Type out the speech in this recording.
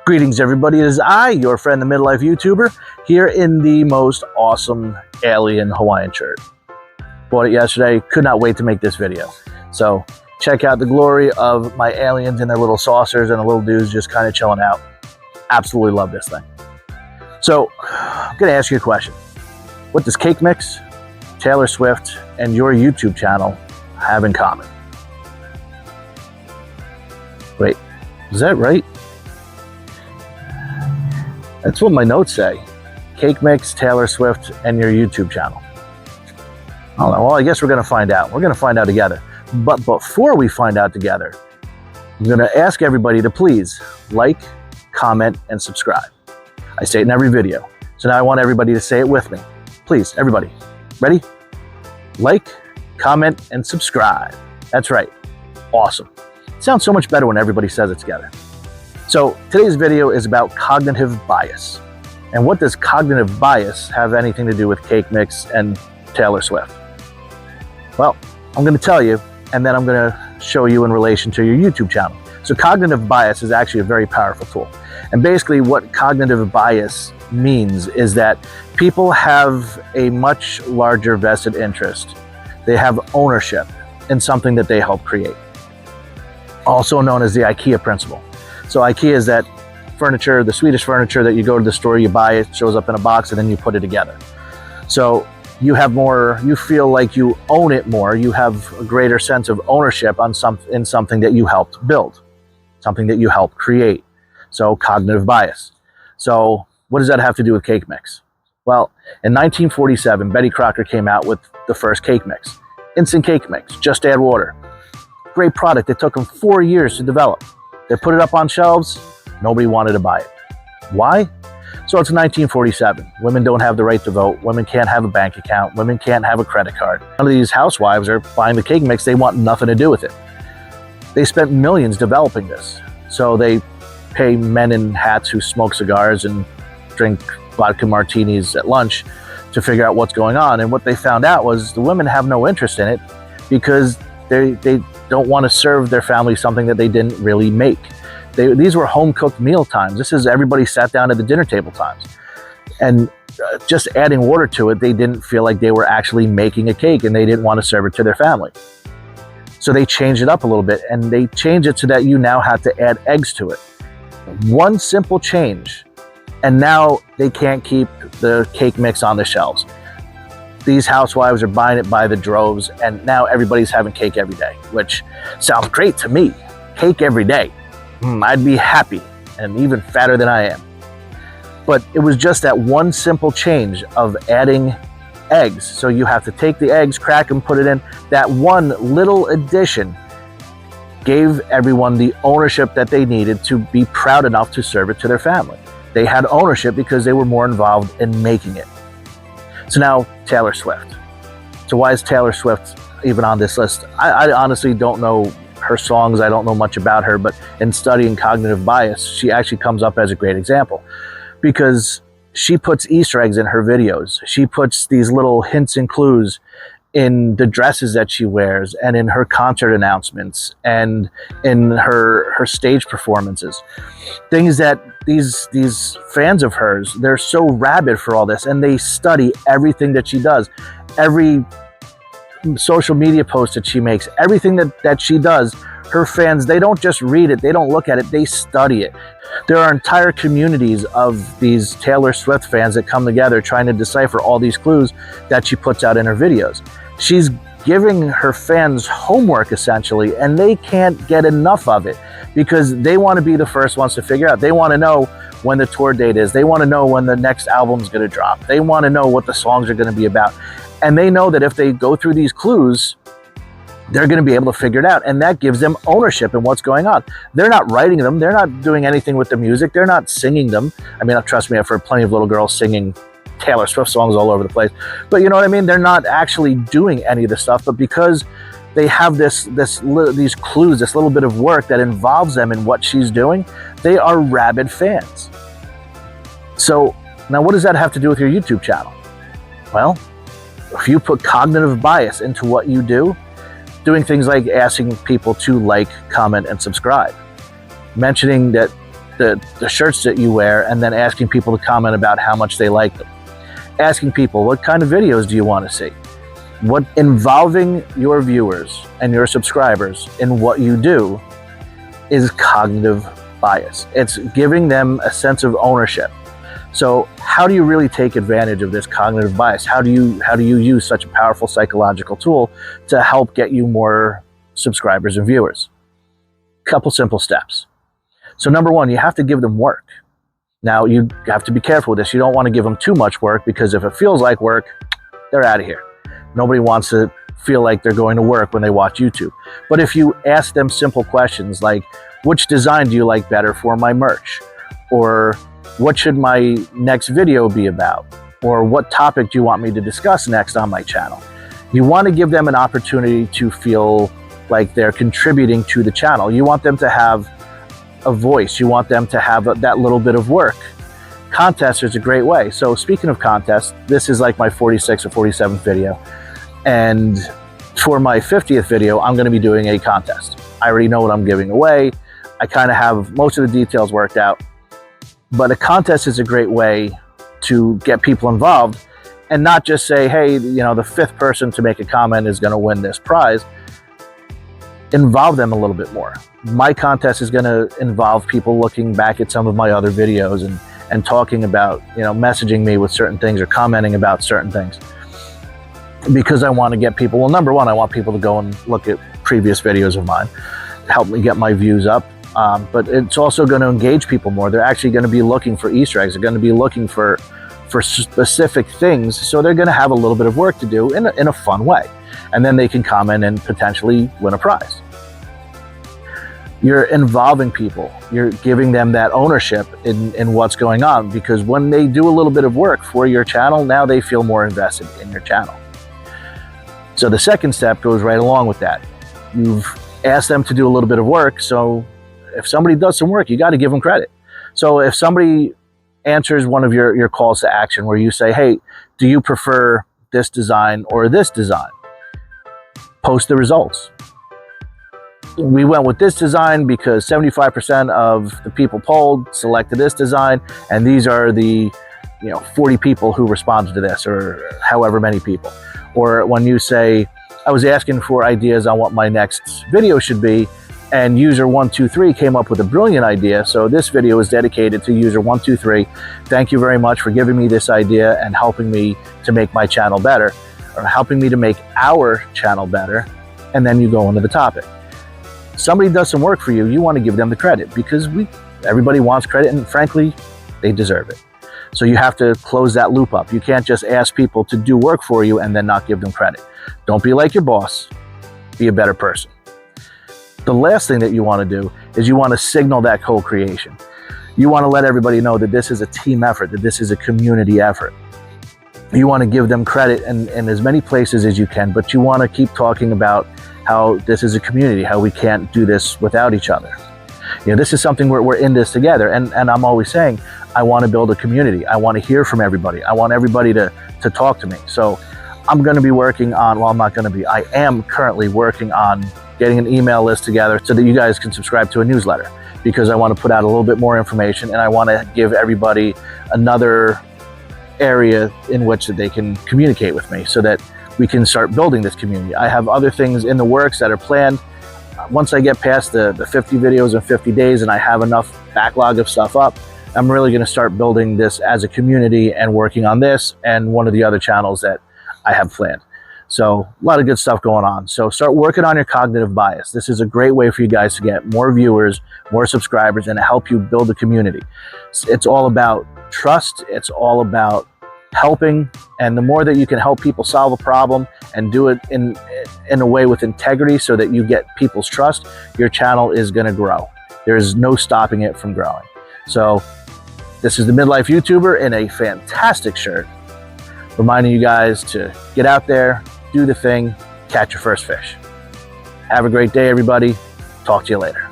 Greetings everybody, it is I, your friend the midlife YouTuber, here in the most awesome alien Hawaiian shirt. Bought it yesterday, could not wait to make this video. So check out the glory of my aliens in their little saucers and the little dudes just kind of chilling out. Absolutely love this thing. So I'm gonna ask you a question. What does Cake Mix, Taylor Swift, and your YouTube channel have in common? Wait, is that right? That's what my notes say. Cake Mix, Taylor Swift, and your YouTube channel. I don't know. Well, I guess we're going to find out. We're going to find out together. But before we find out together, I'm going to ask everybody to please like, comment, and subscribe. I say it in every video. So now I want everybody to say it with me. Please, everybody. Ready? Like, comment, and subscribe. That's right. Awesome. It sounds so much better when everybody says it together. So today's video is about cognitive bias. And what does cognitive bias have anything to do with Cake Mix and Taylor Swift? Well, I'm going to tell you, and then I'm going to show you in relation to your YouTube channel. So cognitive bias is actually a very powerful tool. And basically what cognitive bias means is that people have a much larger vested interest. They have ownership in something that they help create. Also known as the IKEA principle. So IKEA is that furniture, the Swedish furniture that you go to the store, you buy it, shows up in a box, and then you put it together. So you have more, you feel like you own it more, you have a greater sense of ownership on in something that you helped build, something that you helped create. So cognitive bias. So what does that have to do with Cake Mix? Well, in 1947, Betty Crocker came out with the first Cake Mix. Instant Cake Mix, just add water. Great product. It took them 4 years to develop. They put it up on shelves, nobody wanted to buy it. Why? So it's 1947. Women don't have the right to vote. Women can't have a bank account. Women can't have a credit card. None of these housewives are buying the Cake Mix. They want nothing to do with it. They spent millions developing this. So they pay men in hats who smoke cigars and drink vodka martinis at lunch to figure out what's going on. And what they found out was the women have no interest in it because they don't want to serve their family something that they didn't really make. These were home-cooked meal times. This is everybody sat down at the dinner table times. And just adding water to it, they didn't feel like they were actually making a cake and they didn't want to serve it to their family. So they changed it up a little bit and they changed it so that you now have to add eggs to it. One simple change, and now they can't keep the Cake Mix on the shelves. These housewives are buying it by the droves, and now everybody's having cake every day, which sounds great to me. Cake every day. I'd be happy and even fatter than I am. But it was just that one simple change of adding eggs. So you have to take the eggs, crack them, put it in. That one little addition gave everyone the ownership that they needed to be proud enough to serve it to their family. They had ownership because they were more involved in making it. So now, Taylor Swift. So why is Taylor Swift even on this list? I honestly don't know her songs. I don't know much about her, but in studying cognitive bias, she actually comes up as a great example because she puts Easter eggs in her videos. She puts these little hints and clues in the dresses that she wears and in her concert announcements and in her stage performances. Things that these fans of hers, they're so rabid for all this and they study everything that she does. Every social media post that she makes, everything that she does, her fans, they don't just read it, they don't look at it, they study it. There are entire communities of these Taylor Swift fans that come together trying to decipher all these clues that she puts out in her videos. She's giving her fans homework essentially, and they can't get enough of it because they want to be the first ones to figure out. They want to know when the tour date is. They want to know when the next album's going to drop. They want to know what the songs are going to be about. And they know that if they go through these clues, they're going to be able to figure it out. And that gives them ownership in what's going on. They're not writing them. They're not doing anything with the music. They're not singing them. I mean, trust me, I've heard plenty of little girls singing Taylor Swift songs all over the place. But you know what I mean? They're not actually doing any of the stuff. But because they have these clues, this little bit of work that involves them in what she's doing, they are rabid fans. So now what does that have to do with your YouTube channel? Well, if you put cognitive bias into what you do, doing things like asking people to like, comment, and subscribe, mentioning that the shirts that you wear, and then asking people to comment about how much they like them. Asking people, what kind of videos do you want to see? Involving your viewers and your subscribers in what you do is cognitive bias. It's giving them a sense of ownership. So how do you really take advantage of this cognitive bias? How do you use such a powerful psychological tool to help get you more subscribers and viewers? Couple simple steps. So number one, you have to give them work. Now you have to be careful with this. You don't want to give them too much work, because if it feels like work, they're out of here. Nobody wants to feel like they're going to work when they watch YouTube. But if you ask them simple questions like, which design do you like better for my merch? Or what should my next video be about? Or what topic do you want me to discuss next on my channel? You want to give them an opportunity to feel like they're contributing to the channel. You want them to have a voice. You want them to have that little bit of work. Contests is a great way. So speaking of contests, this is like my 46th or 47th video. And for my 50th video, I'm going to be doing a contest. I already know what I'm giving away. I kind of have most of the details worked out. But a contest is a great way to get people involved and not just say, hey, you know, the 5th person to make a comment is going to win this prize. Involve them a little bit more. My contest is going to involve people looking back at some of my other videos and talking about, you know, messaging me with certain things or commenting about certain things. Because I want to get people, well, number one, I want people to go and look at previous videos of mine, help me get my views up. But it's also going to engage people more. They're actually going to be looking for Easter eggs. They're going to be looking for specific things. So they're going to have a little bit of work to do in a fun way. And then they can comment and potentially win a prize. You're involving people. You're giving them that ownership in what's going on, because when they do a little bit of work for your channel, now they feel more invested in your channel. So the second step goes right along with that. You've asked them to do a little bit of work, so if somebody does some work, you got to give them credit. So if somebody answers one of your calls to action where you say, hey, do you prefer this design or this design? Post the results. We went with this design because 75% of the people polled selected this design, and these are the 40 people who responded to this, or however many people. Or when you say, I was asking for ideas on what my next video should be, and user 123 came up with a brilliant idea, so this video is dedicated to user 123. Thank you very much for giving me this idea and helping me to make my channel better, or helping me to make our channel better. And then you go into the topic. Somebody does some work for you, you want to give them the credit, because everybody wants credit, and frankly, they deserve it. So you have to close that loop up. You can't just ask people to do work for you and then not give them credit. Don't be like your boss. Be a better person. The last thing that you want to do is you want to signal that co-creation. You want to let everybody know that this is a team effort, that this is a community effort. You want to give them credit in as many places as you can, but you want to keep talking about how this is a community, how we can't do this without each other. This is something we're in this together. And I'm always saying, I want to build a community. I want to hear from everybody. I want everybody to talk to me. So I'm going to be working on, well, I'm not going to be, I am currently working on getting an email list together so that you guys can subscribe to a newsletter, because I want to put out a little bit more information, and I want to give everybody another area in which that they can communicate with me so that we can start building this community. I have other things in the works that are planned. Once I get past the 50 videos in 50 days and I have enough backlog of stuff up, I'm really going to start building this as a community and working on this and one of the other channels that I have planned. So a lot of good stuff going on. So start working on your cognitive bias. This is a great way for you guys to get more viewers, more subscribers, and to help you build a community. It's all about trust. It's all about helping. And the more that you can help people solve a problem and do it in a way with integrity so that you get people's trust, your channel is going to grow. There's no stopping it from growing. So this is the Midlife YouTuber in a fantastic shirt, reminding you guys to get out there, do the thing, catch your first fish. Have a great day, everybody. Talk to you later.